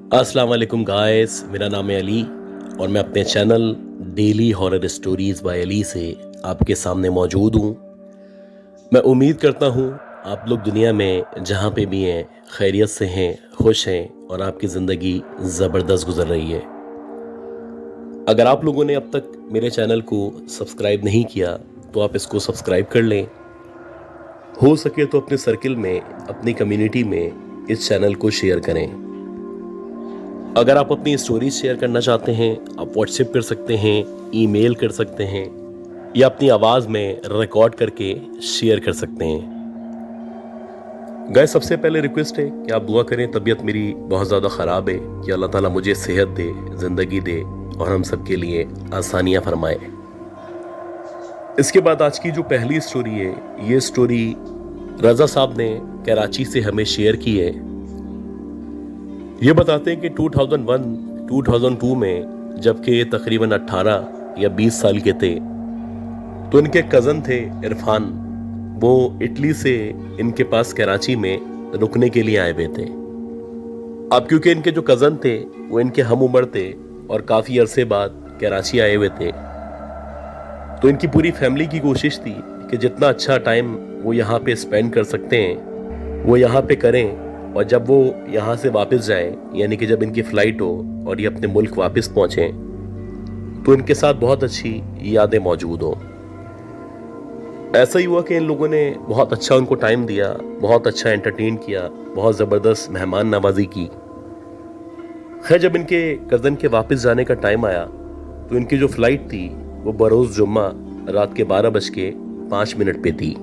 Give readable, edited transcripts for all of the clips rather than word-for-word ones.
अस्सलाम वालेकुम गाइस, मेरा नाम है अली और मैं अपने channel daily horror stories by Ali से आपके सामने मौजूद हूँ। मैं उम्मीद करता हूँ आप लोग दुनिया में जहाँ पे भी हैं खैरियत से हैं, खुश हैं और आपकी ज़िंदगी ज़बरदस्त गुजर रही है। अगर आप लोगों ने अब तक मेरे चैनल को सब्सक्राइब नहीं किया तो आप इसको सब्सक्राइब कर लें। हो सके तो अपने सर्किल में, अपनी कम्युनिटी में इस चैनल को शेयर करें। अगर आप अपनी स्टोरीज शेयर करना चाहते हैं, आप व्हाट्सएप कर सकते हैं, ईमेल कर सकते हैं या अपनी आवाज़ में रिकॉर्ड करके शेयर कर सकते हैं। गाइस, सबसे पहले रिक्वेस्ट है कि आप दुआ करें। तबीयत मेरी बहुत ज़्यादा ख़राब है कि अल्लाह ताला मुझे सेहत दे, ज़िंदगी दे और हम सब के लिए आसानियाँ फरमाए। इसके बाद आज की जो पहली स्टोरी है, ये स्टोरी रज़ा साहब ने कराची से हमें शेयर की है। ये बताते हैं कि 2001-2002 में जबकि ये तकरीबन 18 या 20 साल के थे तो इनके कज़न थे इरफान। वो इटली से इनके पास कराची में रुकने के लिए आए हुए थे। अब क्योंकि इनके जो कज़न थे वो इनके हम उम्र थे और काफ़ी अरसे बाद कराची आए हुए थे, तो इनकी पूरी फैमिली की कोशिश थी कि जितना अच्छा टाइम वो यहाँ पे स्पेंड कर सकते हैं वो यहाँ पे करें, और जब वो यहाँ से वापस जाएं, यानी कि जब इनकी फ़्लाइट हो और ये अपने मुल्क वापस पहुँचें, तो इनके साथ बहुत अच्छी यादें मौजूद हों। ऐसा ही हुआ कि इन लोगों ने बहुत अच्छा उनको टाइम दिया, बहुत अच्छा एंटरटेन किया, बहुत ज़बरदस्त मेहमान नवाजी की। खैर, जब इनके कज़न के वापस जाने का टाइम आया तो इनकी जो फ़्लाइट थी वो बरोज़ जुम्मा रात के 12:05 पे थी।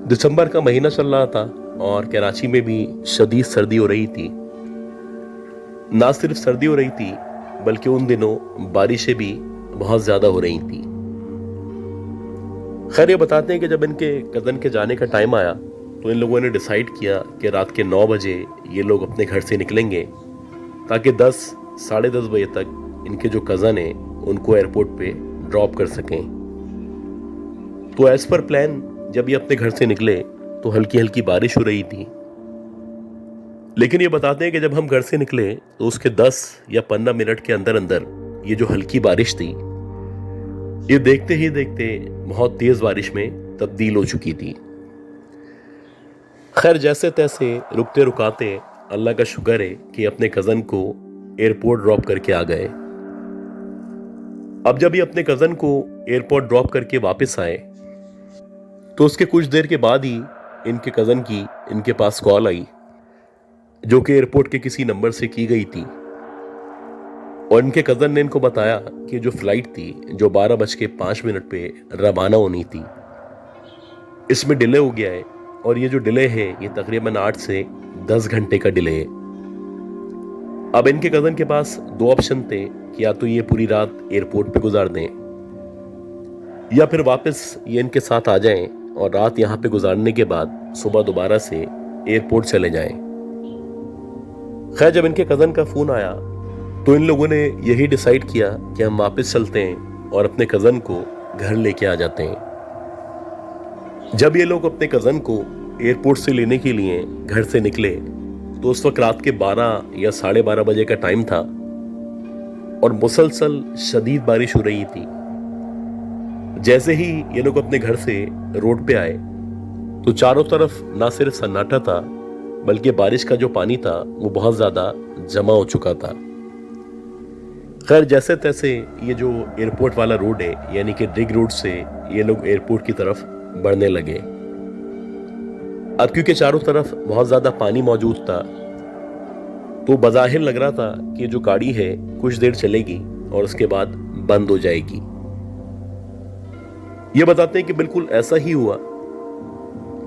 दिसंबर का महीना चल रहा था और कराची में भी शदीद सर्दी हो रही थी। ना सिर्फ सर्दी हो रही थी बल्कि उन दिनों बारिशें भी बहुत ज़्यादा हो रही थी। खैर, ये बताते हैं कि जब इनके कज़न के जाने का टाइम आया तो इन लोगों ने डिसाइड किया कि रात के 9 बजे ये लोग अपने घर से निकलेंगे ताकि 10 साढ़े 10 बजे तक इनके जो कज़न हैं उनको एयरपोर्ट पे ड्रॉप कर सकें। तो एज़ पर प्लान जब ये अपने घर से निकले तो हल्की हल्की बारिश हो रही थी। लेकिन ये बताते हैं कि जब हम घर से निकले तो उसके 10 या 15 मिनट के अंदर अंदर ये जो हल्की बारिश थी ये देखते ही देखते बहुत तेज बारिश में तब्दील हो चुकी थी। खैर, जैसे तैसे रुकते रुकाते अल्लाह का शुक्र है कि अपने कज़न को एयरपोर्ट ड्रॉप करके आ गए। अब जब ये अपने कज़न को एयरपोर्ट ड्रॉप करके वापस आए तो उसके कुछ देर के बाद ही इनके कज़न की इनके पास कॉल आई, जो कि एयरपोर्ट के किसी नंबर से की गई थी। और इनके कज़न ने इनको बताया कि जो फ्लाइट थी जो 12:05 पे रवाना होनी थी, इसमें डिले हो गया है और ये जो डिले है ये तकरीबन 8 से 10 घंटे का डिले है। अब इनके कज़न के पास दो ऑप्शन थे कि या तो ये पूरी रात एयरपोर्ट पे गुजार दें या फिर वापस ये इनके साथ आ जाएं और रात यहाँ पे गुजारने के बाद सुबह दोबारा से एयरपोर्ट चले जाएं। खैर, जब इनके कज़न का फ़ोन आया तो इन लोगों ने यही डिसाइड किया कि हम वापस चलते हैं और अपने कज़न को घर लेके आ जाते हैं। जब ये लोग अपने कज़न को एयरपोर्ट से लेने के लिए घर से निकले तो उस वक्त रात के 12 या साढ़े 12 बजे का टाइम था और मुसलसल शदीद बारिश हो रही थी। जैसे ही ये लोग अपने घर से रोड पे आए तो चारों तरफ ना सिर्फ सन्नाटा था बल्कि बारिश का जो पानी था वो बहुत ज़्यादा जमा हो चुका था। खैर, जैसे तैसे ये जो एयरपोर्ट वाला रोड है यानी कि रिग रोड से ये लोग एयरपोर्ट की तरफ बढ़ने लगे। अब क्योंकि चारों तरफ बहुत ज़्यादा पानी मौजूद था तो बज़ाहिर लग रहा था कि जो गाड़ी है कुछ देर चलेगी और उसके बाद बंद हो जाएगी। ये बताते हैं कि बिल्कुल ऐसा ही हुआ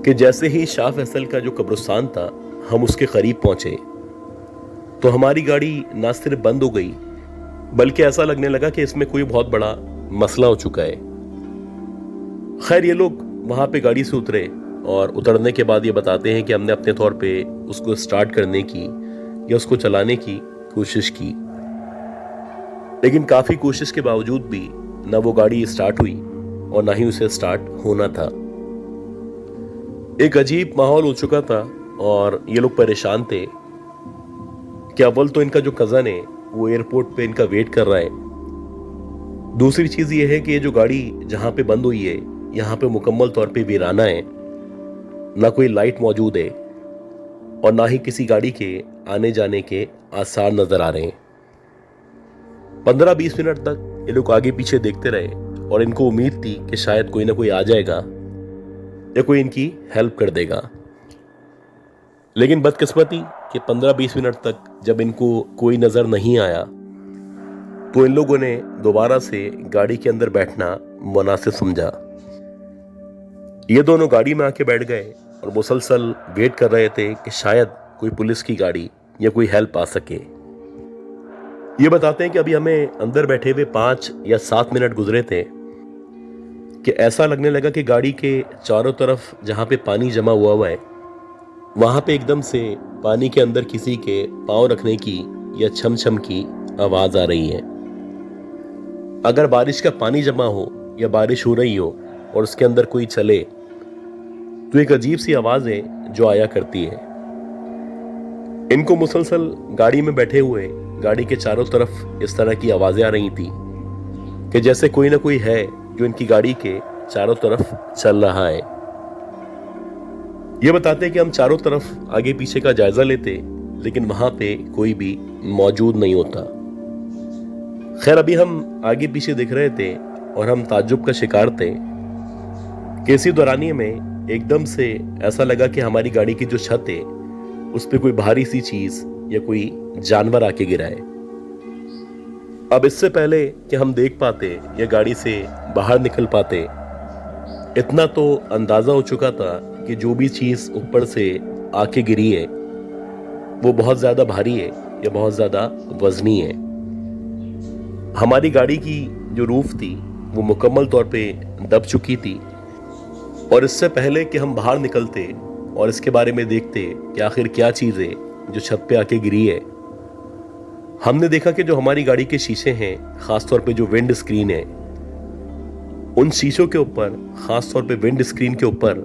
कि जैसे ही शाह फैसल का जो कब्रिस्तान था हम उसके करीब पहुंचे तो हमारी गाड़ी ना सिर्फ बंद हो गई बल्कि ऐसा लगने लगा कि इसमें कोई बहुत बड़ा मसला हो चुका है। खैर, ये लोग वहां पे गाड़ी से उतरे और उतरने के बाद ये बताते हैं कि हमने अपने तौर पे उसको स्टार्ट करने की या उसको चलाने की कोशिश की, लेकिन काफ़ी कोशिश के बावजूद भी ना वो गाड़ी स्टार्ट हुई और ना ही उसे स्टार्ट होना था। एक अजीब माहौल हो चुका था और ये लोग परेशान थे कि अव्वल तो इनका जो कज़न है वो एयरपोर्ट पे इनका वेट कर रहा है। दूसरी चीज़ ये है कि ये जो गाड़ी जहाँ पे बंद हुई है यहाँ पे मुकम्मल तौर पे वीराना है, ना कोई लाइट मौजूद है और ना ही किसी गाड़ी के आने जाने के आसार नजर आ रहे हैं। 15-20 मिनट तक ये लोग आगे पीछे देखते रहे और इनको उम्मीद थी कि शायद कोई ना कोई आ जाएगा या कोई इनकी हेल्प कर देगा। लेकिन बदकिस्मती कि 15-20 मिनट तक जब इनको कोई नज़र नहीं आया तो इन लोगों ने दोबारा से गाड़ी के अंदर बैठना मुनासिब समझा। ये दोनों गाड़ी में आके बैठ गए और मुसलसल वेट कर रहे थे कि शायद कोई पुलिस की गाड़ी या कोई हेल्प आ सके। ये बताते हैं कि अभी हमें अंदर बैठे हुए 5 या 7 मिनट गुजरे थे कि ऐसा लगने लगा कि गाड़ी के चारों तरफ जहाँ पे पानी जमा हुआ है वहाँ पे एकदम से पानी के अंदर किसी के पाँव रखने की या छम छम की आवाज़ आ रही है। अगर बारिश का पानी जमा हो या बारिश हो रही हो और उसके अंदर कोई चले तो एक अजीब सी आवाज़ है जो आया करती है। इनको मुसलसल गाड़ी में बैठे हुए गाड़ी के चारों तरफ इस तरह की आवाज़ें आ रही थी कि जैसे कोई ना कोई है जो इनकी गाड़ी के चारों तरफ चल रहा है। ये बताते कि हम चारों तरफ आगे पीछे का जायजा लेते लेकिन वहां पे कोई भी मौजूद नहीं होता। खैर अभी हम आगे पीछे देख रहे थे और हम ताज्जुब का शिकार थे कि इसी दौरानिये में एकदम से ऐसा लगा कि हमारी गाड़ी की जो छत है उस पर कोई भारी सी चीज या कोई जानवर आके गिरा है। अब इससे पहले कि हम देख पाते या गाड़ी से बाहर निकल पाते इतना तो अंदाजा हो चुका था कि जो भी चीज ऊपर से आके गिरी है वो बहुत ज्यादा भारी है या बहुत ज्यादा वजनी है। हमारी गाड़ी की जो रूफ थी वो मुकम्मल तौर पे दब चुकी थी और इससे पहले कि हम बाहर निकलते और इसके बारे में देखते कि आखिर क्या चीज़ है जो छत पे आके गिरी है, हमने देखा कि जो हमारी गाड़ी के शीशे हैं, खासतौर पे जो विंड स्क्रीन है, उन शीशों के ऊपर, खासतौर पे विंड स्क्रीन के ऊपर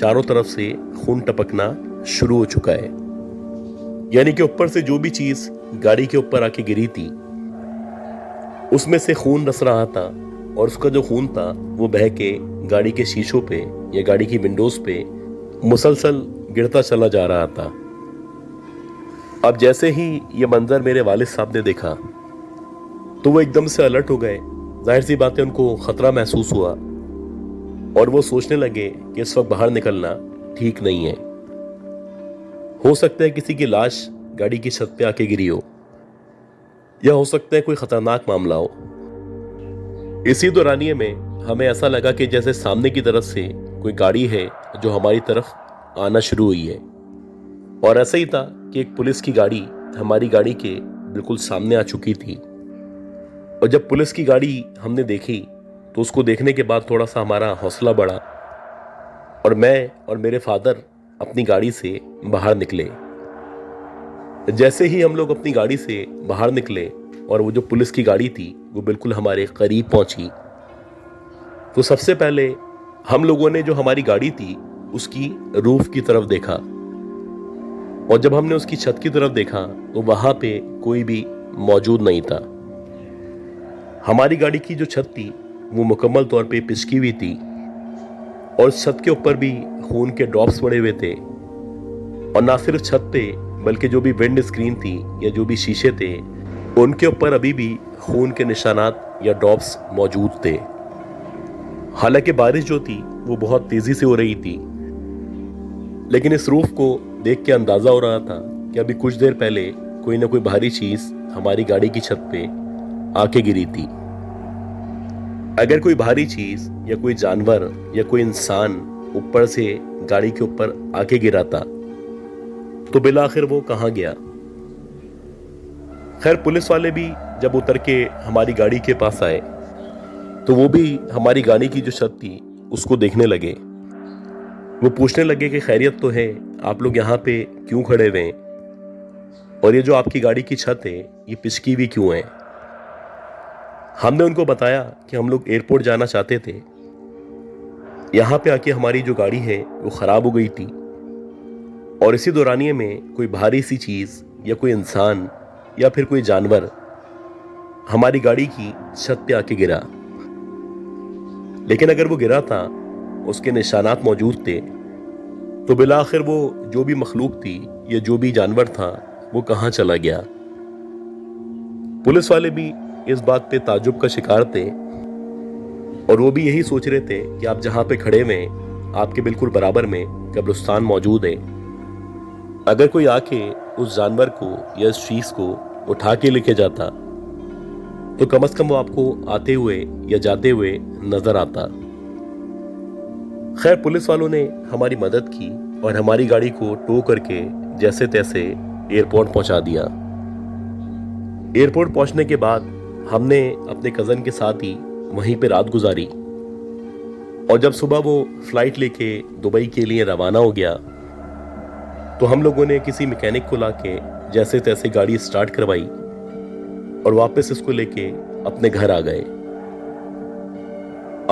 चारों तरफ से खून टपकना शुरू हो चुका है। यानी कि ऊपर से जो भी चीज गाड़ी के ऊपर आके गिरी थी उसमें से खून रस रहा था और उसका जो खून था वो बह के गाड़ी के शीशों पे या गाड़ी की विंडोज पे मुसलसल गिरता चला जा रहा था। अब जैसे ही ये मंजर मेरे वालिद साहब ने देखा तो वो एकदम से अलर्ट हो गए। जाहिर सी बात है उनको खतरा महसूस हुआ और वो सोचने लगे कि इस वक्त बाहर निकलना ठीक नहीं है। हो सकता है किसी की लाश गाड़ी की छत पे आके गिरी हो या हो सकता है कोई खतरनाक मामला हो। इसी दौरानिये में हमें ऐसा लगा कि जैसे सामने की तरफ से कोई गाड़ी है जो हमारी तरफ आना शुरू हुई है और ऐसा ही था कि एक पुलिस की गाड़ी हमारी गाड़ी के बिल्कुल सामने आ चुकी थी। और जब पुलिस की गाड़ी हमने देखी तो उसको देखने के बाद थोड़ा सा हमारा हौसला बढ़ा और मैं और मेरे फादर अपनी गाड़ी से बाहर निकले। जैसे ही हम लोग अपनी गाड़ी से बाहर निकले और वो जो पुलिस की गाड़ी थी वो बिल्कुल हमारे करीब पहुंची तो सबसे पहले हम लोगों ने जो हमारी गाड़ी थी उसकी रूफ की तरफ देखा और जब हमने उसकी छत की तरफ देखा तो वहां पे कोई भी मौजूद नहीं था। हमारी गाड़ी की जो छत थी वो मुकम्मल तौर पे पिचकी हुई थी और छत के ऊपर भी खून के ड्रॉप्स पड़े हुए थे और ना सिर्फ छत पे बल्कि जो भी विंड स्क्रीन थी या जो भी शीशे थे उनके ऊपर अभी भी खून के निशानात या ड्रॉप्स मौजूद थे। हालांकि बारिश जो थी वो बहुत तेजी से हो रही थी लेकिन इस रूफ को देख के अंदाजा हो रहा था कि अभी कुछ देर पहले कोई ना कोई भारी चीज हमारी गाड़ी की छत पे आके गिरी थी। अगर कोई भारी चीज या कोई जानवर या कोई इंसान ऊपर से गाड़ी के ऊपर आके गिरा था तो बिला आखिर वो कहाँ गया। खैर पुलिस वाले भी जब उतर के हमारी गाड़ी के पास आए तो वो भी हमारी गाड़ी की जो छत थी उसको देखने लगे। वो पूछने लगे कि खैरियत तो है, आप लोग यहाँ पे क्यों खड़े हुए हैं और ये जो आपकी गाड़ी की छत है ये पिचकी हुई क्यों है। हमने उनको बताया कि हम लोग एयरपोर्ट जाना चाहते थे, यहाँ पे आके हमारी जो गाड़ी है वो खराब हो गई थी और इसी दौरानिये में कोई भारी सी चीज या कोई इंसान या फिर कोई जानवर हमारी गाड़ी की छत पे आके गिरा, लेकिन अगर वो गिरा था, उसके निशानात मौजूद थे, तो बिला आखिर वो जो भी मखलूक थी या जो भी जानवर था वो कहाँ चला गया। पुलिस वाले भी इस बात पे ताज्जुब का शिकार थे और वो भी यही सोच रहे थे कि आप जहां पे खड़े हुए आपके बिल्कुल बराबर में कब्रिस्तान मौजूद है। अगर कोई आके उस जानवर को या इस चीज को उठा के लेके जाता तो कम से कम वो आपको आते हुए या जाते हुए नजर आता। खैर, पुलिस वालों ने हमारी मदद की और हमारी गाड़ी को टो करके जैसे तैसे एयरपोर्ट पहुंचा दिया। एयरपोर्ट पहुंचने के बाद हमने अपने कजन के साथ ही वहीं पे रात गुजारी और जब सुबह वो फ्लाइट लेके दुबई के लिए रवाना हो गया तो हम लोगों ने किसी मैकेनिक को लाके जैसे तैसे गाड़ी स्टार्ट करवाई और वापस इसको लेके अपने घर आ गए।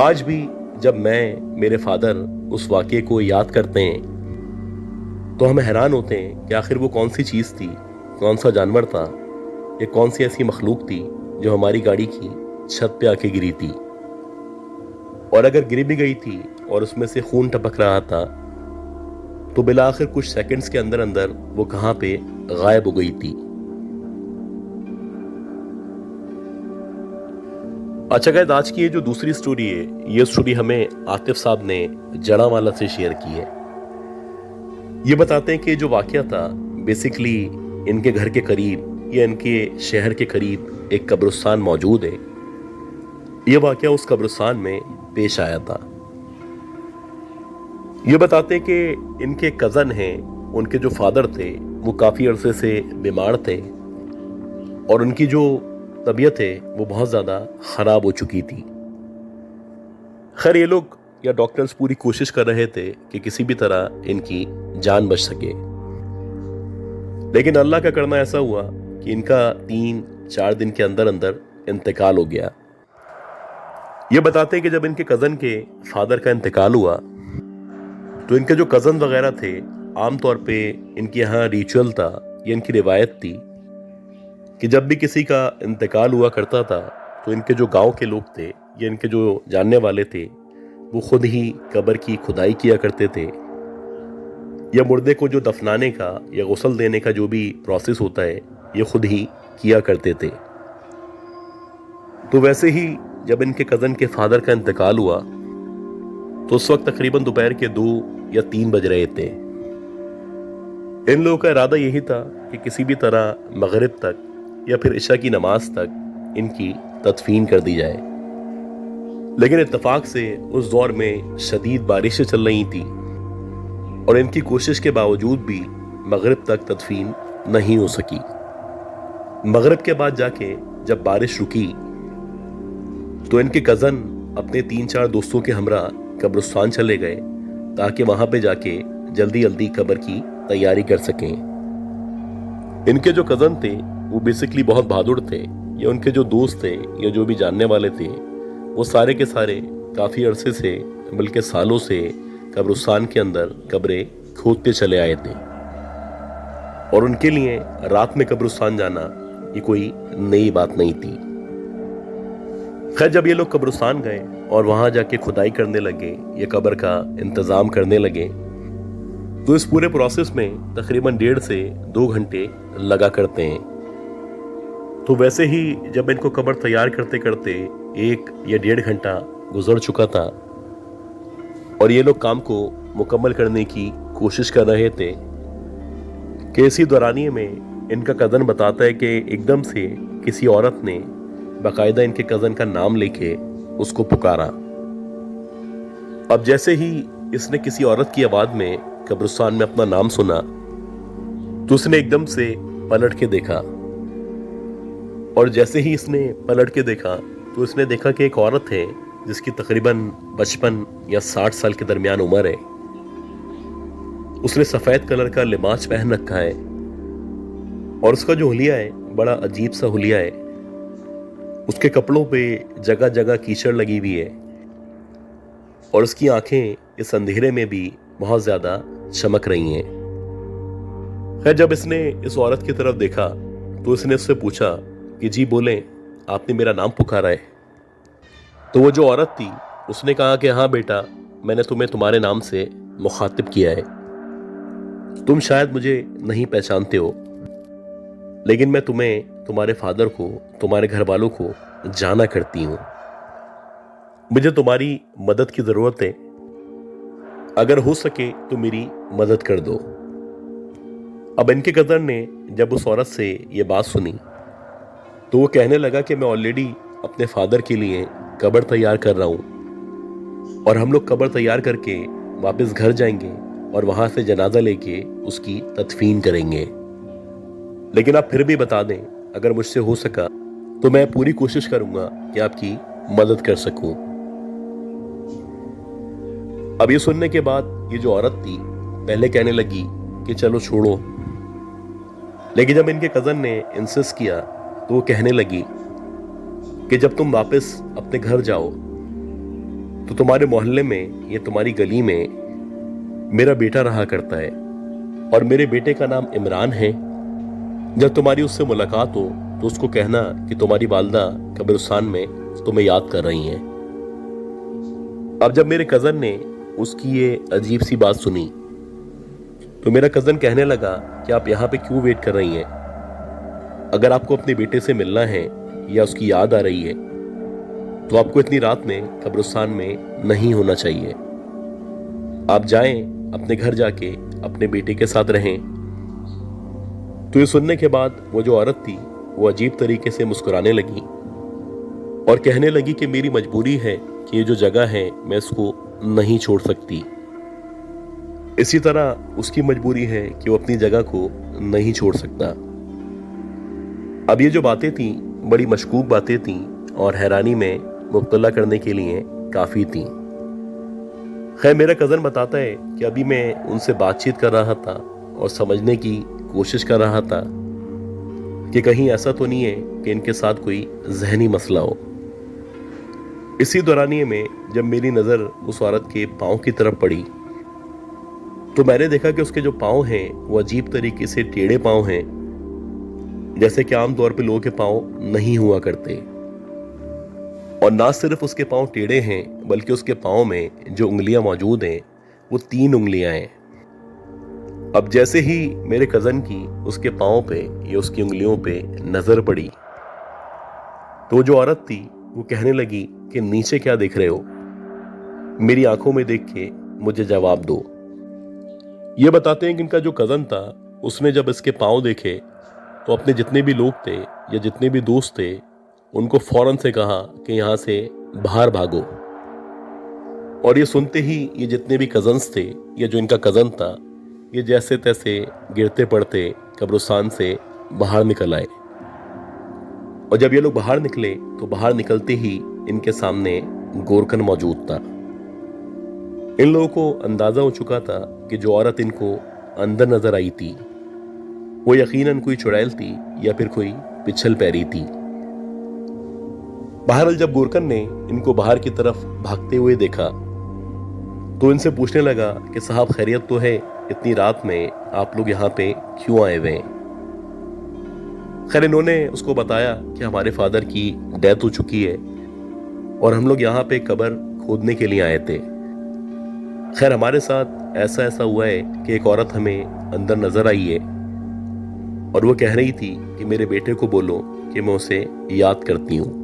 आज भी जब मैं, मेरे फादर उस वाक़ये को याद करते हैं तो हमें हैरान होते हैं कि आखिर वो कौन सी चीज़ थी, कौन सा जानवर था या कौन सी ऐसी मखलूक थी जो हमारी गाड़ी की छत पे आके गिरी थी। और अगर गिर भी गई थी और उसमें से खून टपक रहा था तो बिला आखिर कुछ सेकंड्स के अंदर अंदर वो कहां पे गायब हो गई थी। अच्छा गाइस, आज की ये जो दूसरी स्टोरी है, ये स्टोरी हमें आतिफ साहब ने जड़ावाला से शेयर की है। ये बताते हैं कि जो वाकया था बेसिकली इनके घर के करीब या इनके शहर के करीब एक कब्रिस्तान मौजूद है। ये वाकया उस कब्रिस्तान में पेश आया था। ये बताते कि इनके कज़न हैं, उनके जो फादर थे वो काफ़ी अरसे से बीमार थे और उनकी जो तबीयत है वो बहुत ज़्यादा ख़राब हो चुकी थी। खैर, ये लोग या डॉक्टर्स पूरी कोशिश कर रहे थे कि किसी भी तरह इनकी जान बच सके, लेकिन अल्लाह का करना ऐसा हुआ कि इनका 3-4 दिन के अंदर अंदर इंतकाल हो गया। ये बताते कि जब इनके कज़न के फादर का इंतकाल हुआ तो इनके जो कज़न वगैरह थे, आमतौर पे इनके यहाँ रिचुअल था या इनकी रिवायत थी कि जब भी किसी का इंतकाल हुआ करता था तो इनके जो गांव के लोग थे या इनके जो जानने वाले थे वो खुद ही कब्र की खुदाई किया करते थे या मुर्दे को जो दफनाने का या गुस्ल देने का जो भी प्रोसेस होता है ये खुद ही किया करते थे। तो वैसे ही जब इनके कज़न के फादर का इंतकाल हुआ तो उस वक्त तकरीबन दोपहर के 2 या 3 बज रहे थे। इन लोगों का इरादा यही था कि किसी भी तरह मगरिब तक या फिर इशा की नमाज तक इनकी तदफीन कर दी जाए, लेकिन इत्तेफाक से उस दौर में शदीद बारिशें चल रही थी और इनकी कोशिश के बावजूद भी मगरिब तक तदफीन नहीं हो सकी। मगरिब के बाद जाके जब बारिश रुकी तो इनके कज़न अपने 3-4 दोस्तों के हमरा कब्रिस्तान चले गए ताकि वहां पे जाके जल्दी जल्दी कब्र की तैयारी कर सकें। इनके जो कज़न थे वो बेसिकली बहुत बहादुर थे या उनके जो दोस्त थे या जो भी जानने वाले थे वो सारे के सारे काफ़ी अरसे से, बल्कि सालों से कब्रिस्तान के अंदर कब्रें खोदते चले आए थे और उनके लिए रात में कब्रिस्तान जाना ये कोई नई बात नहीं थी। खैर, जब ये लोग कब्रिस्तान गए और वहां जाके खुदाई करने लगे या कब्र का इंतजाम करने लगे तो इस पूरे प्रोसेस में तकरीबन 1.5 से 2 घंटे लगा करते हैं। तो वैसे ही जब इनको कब्र तैयार करते करते 1 या 1.5 घंटा गुजर चुका था और ये लोग काम को मुकम्मल करने की कोशिश कर रहे थे कि इसी दौरानिए में इनका कज़न बताता है कि एकदम से किसी औरत ने बाकायदा इनके कज़न का नाम लेके उसको पुकारा। अब जैसे ही इसने किसी औरत की आवाज में कब्रिस्तान में अपना नाम सुना तो उसने एकदम से पलट के देखा और जैसे ही इसने पलट के देखा तो इसने देखा कि एक औरत है जिसकी तकरीबन 55 या 60 साल के दरमियान उम्र है। उसने सफ़ेद कलर का लिबास पहन रखा है और उसका जो हुलिया है बड़ा अजीब सा हुलिया है। उसके कपड़ों पे जगह जगह कीचड़ लगी हुई है और उसकी आंखें इस अंधेरे में भी बहुत ज़्यादा चमक रही हैं। खैर, जब इसने इस औरत की तरफ देखा तो इसने उससे पूछा कि जी बोलें, आपने मेरा नाम पुकारा है। तो वो जो औरत थी उसने कहा कि हाँ बेटा, मैंने तुम्हें तुम्हारे नाम से मुखातिब किया है। तुम शायद मुझे नहीं पहचानते हो, लेकिन मैं तुम्हें, तुम्हारे फादर को, तुम्हारे घर वालों को जाना करती हूँ। मुझे तुम्हारी मदद की जरूरत है। अगर हो सके तो मेरी मदद कर दो। अब इनके कज़न ने जब उस औरत से ये बात सुनी तो वो कहने लगा कि मैं ऑलरेडी अपने फादर के लिए कब्र तैयार कर रहा हूँ, और हम लोग कब्र तैयार करके वापस घर जाएंगे और वहां से जनाजा लेके उसकी तदफीन करेंगे। लेकिन आप फिर भी बता दें, अगर मुझसे हो सका तो मैं पूरी कोशिश करूंगा कि आपकी मदद कर सकूं। अब ये सुनने के बाद ये जो औरत थी पहले कहने लगी कि चलो छोड़ो, लेकिन जब इनके कज़न ने इंसिस्ट किया तो वो कहने लगी कि जब तुम वापस अपने घर जाओ तो तुम्हारे मोहल्ले में, ये तुम्हारी गली में मेरा बेटा रहा करता है, और मेरे बेटे का नाम इमरान है। जब तुम्हारी उससे मुलाकात हो तो उसको कहना कि तुम्हारी वालदा कब्रिस्तान में तुम्हें याद कर रही हैं। अब जब मेरे कज़न ने उसकी ये अजीब सी बात सुनी तो मेरा कज़न कहने लगा कि आप यहाँ पे क्यों वेट कर रही हैं? अगर आपको अपने बेटे से मिलना है या उसकी याद आ रही है तो आपको इतनी रात में कब्रिस्तान में नहीं होना चाहिए। आप जाएं, अपने घर जाके अपने बेटे के साथ रहें। तो ये सुनने के बाद वो जो औरत थी वो अजीब तरीके से मुस्कुराने लगी और कहने लगी कि मेरी मजबूरी है कि ये जो जगह है मैं इसको नहीं छोड़ सकती। इसी तरह उसकी मजबूरी है कि वो अपनी जगह को नहीं छोड़ सकता। अब ये जो बातें थी बड़ी मशकूक बातें थी और हैरानी में मुब्तला करने के लिए काफ़ी थी। खैर, मेरा कज़न बताता है कि अभी मैं उनसे बातचीत कर रहा था और समझने की कोशिश कर रहा था कि कहीं ऐसा तो नहीं है कि इनके साथ कोई जहनी मसला हो। इसी दौरानिए में जब मेरी नज़र उस औरत के पाँव की तरफ पड़ी तो मैंने देखा कि उसके जो पाँव हैं वो अजीब तरीके से टेढ़े पाँव हैं, जैसे कि आमतौर पे लोगों के पाँव नहीं हुआ करते। और ना सिर्फ उसके पाँव टेढ़े हैं बल्कि उसके पाँव में जो उंगलियां मौजूद हैं वो 3 उंगलियां हैं। अब जैसे ही मेरे कज़न की उसके पाँव पे या उसकी उंगलियों पे नजर पड़ी तो जो औरत थी वो कहने लगी कि नीचे क्या देख रहे हो? मेरी आंखों में देख के मुझे जवाब दो। ये बताते हैं कि इनका जो कज़न था उसने जब इसके पाँव देखे तो अपने जितने भी लोग थे या जितने भी दोस्त थे उनको फौरन से कहा कि यहाँ से बाहर भागो। और ये सुनते ही ये जितने भी कज़न्स थे या जो इनका कज़न था ये जैसे तैसे गिरते पड़ते कब्रिस्तान से बाहर निकल आए। और जब ये लोग बाहर निकले तो बाहर निकलते ही इनके सामने गोरकन मौजूद था। इन लोगों को अंदाजा हो चुका था कि जो औरत इनको अंदर नजर आई थी वो यकीनन कोई चुड़ैल थी या फिर कोई पिछल पैरी थी। बहरहाल जब गोरकन ने इनको बाहर की तरफ भागते हुए देखा तो इनसे पूछने लगा कि साहब खैरियत तो है, इतनी रात में आप लोग यहाँ पे क्यों आए हुए हैं? खैर, इन्होंने उसको बताया कि हमारे फादर की डेथ हो चुकी है और हम लोग यहाँ पे कब्र खोदने के लिए आए थे। खैर, हमारे साथ ऐसा ऐसा हुआ है कि एक औरत हमें अंदर नजर आई है और वो कह रही थी कि मेरे बेटे को बोलो कि मैं उसे याद करती हूँ।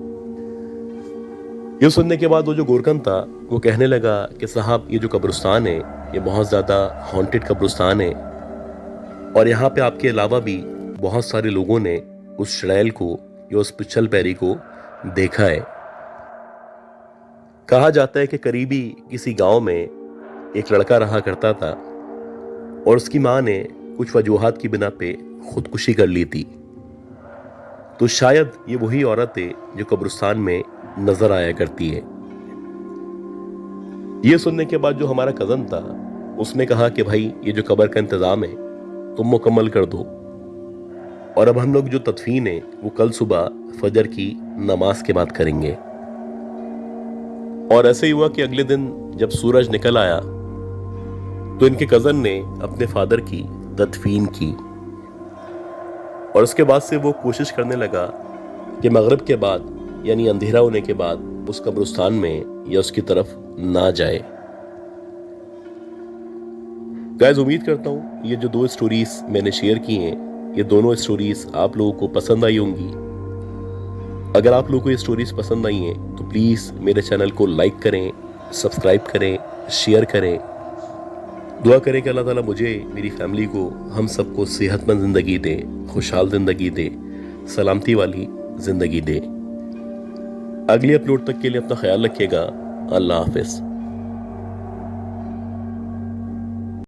ये सुनने के बाद वो जो गोरकन था वो कहने लगा कि साहब ये जो कब्रिस्तान है ये बहुत ज़्यादा हॉन्टेड कब्रिस्तान है और यहाँ पे आपके अलावा भी बहुत सारे लोगों ने उस चुड़ैल को या उस पिछल पैरी को देखा है। कहा जाता है कि करीबी किसी गांव में एक लड़का रहा करता था और उसकी माँ ने कुछ वजूहात की बिना पे खुदकुशी कर ली थी। तो शायद ये वही औरत है जो कब्रिस्तान में नजर आया करती है। ये सुनने के बाद जो हमारा कज़न था उसने कहा कि भाई ये जो कब्र का इंतजाम है तुम मुकम्मल कर दो, और अब हम लोग जो तदफीन है वो कल सुबह फजर की नमाज के बाद करेंगे। और ऐसे ही हुआ कि अगले दिन जब सूरज निकल आया तो इनके कज़न ने अपने फादर की तदफीन की। और उसके बाद से वो कोशिश करने लगा कि मगरिब के बाद यानी अंधेरा होने के बाद उस कब्रिस्तान में या उसकी तरफ ना जाए। गाइस, उम्मीद करता हूँ ये जो 2 स्टोरीज मैंने शेयर की हैं, ये दोनों स्टोरीज आप लोगों को पसंद आई होंगी। अगर आप लोगों को ये स्टोरीज पसंद आई हैं तो प्लीज़ मेरे चैनल को लाइक करें, सब्सक्राइब करें, शेयर करें। दुआ करें कि अल्लाह ताला मुझे, मेरी फैमिली को, हम सबको सेहतमंद ज़िंदगी दे, खुशहाल ज़िंदगी दे, सलामती वाली ज़िंदगी दे। अगली अपलोड तक के लिए अपना ख्याल रखिएगा। अल्लाह हाफिज़।